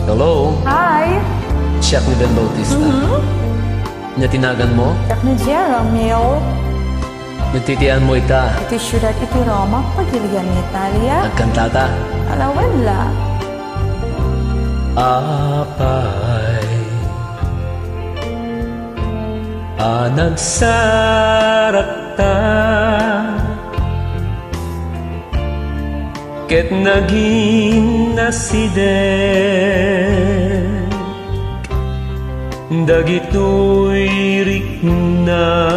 Hello? Hi! Siya ni Ben Bautista. Nya tinagan mo? Jak ni Jeromel. Nagtitian mo ita. Iti syudad iti Roma, pagilian ni Italia. Nagkantata. Alawala. Apay nagsarakta ket naging nasidek dagitoy riknata.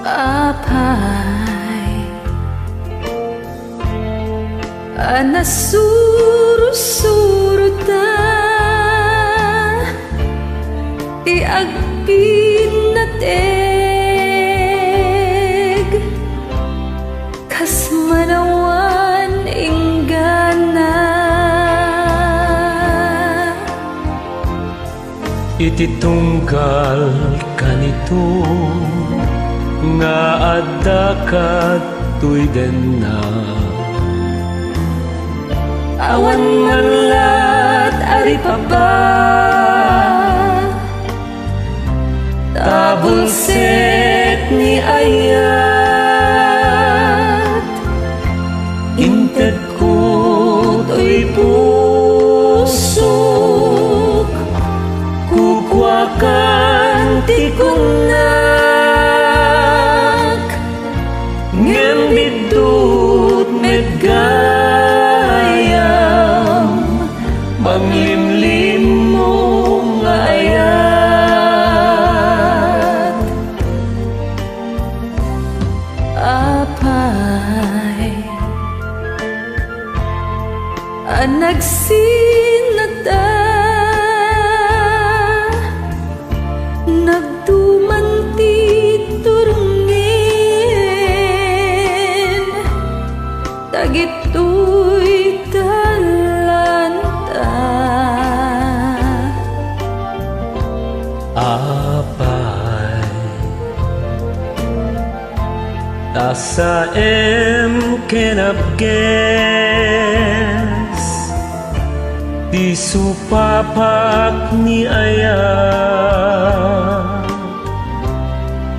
Apay nasuro-suruta ti agpinateg kas manawan inggana Iti tunggal kanito nga adda katoy den na awan manlat ari pa ba tabulset ni ayat inted ko to'y pusok kukwakan ti kunak ngem bidut medgayam manglimlim mo nga ayat apay nagsinata nagtuman ti turungin dagitoy talanta apay asa kenapges di supapak ni ayat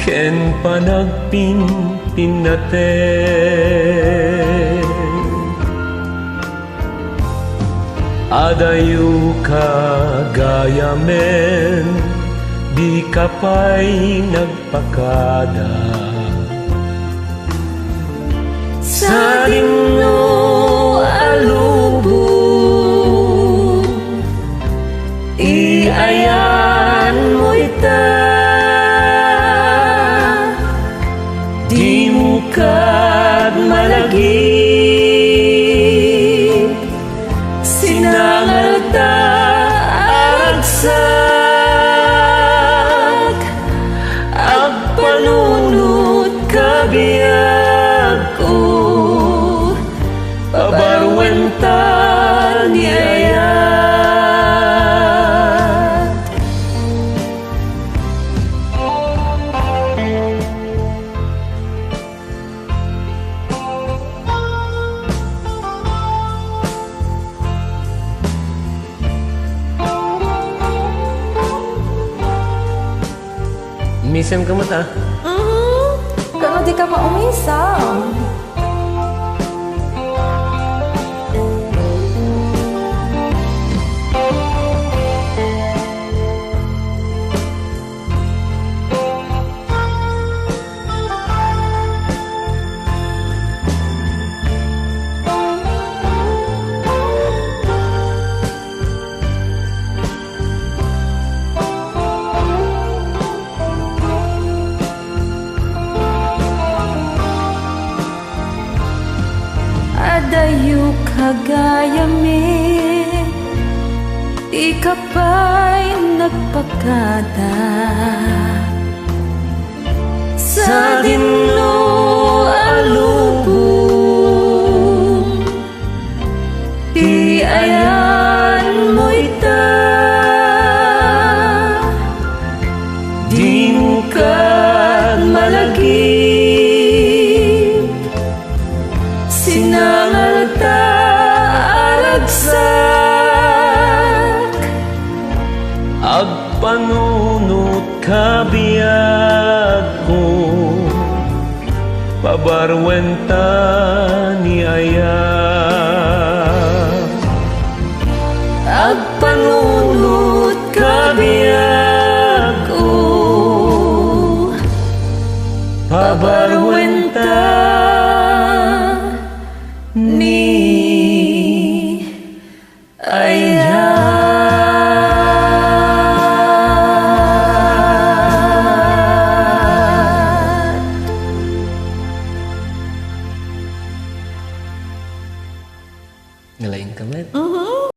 ken panagpinpinaten adayu kagayamen di kapay nagpakada sa dinno alubong iayan mo ita di mo kad malagip sinangal ta aragsak agpanunod kabiyag ko pabarwentan ni ayat Misem ka mo ta? Kano di ka maumisam? Adayu kagayami di kapay nagpakada sa dinno alubong di ayan mo ita di mo ka malagip alta aragsak Agpanunot kabiyag ko Pabarwenta ni Aya agpanunot kabiyag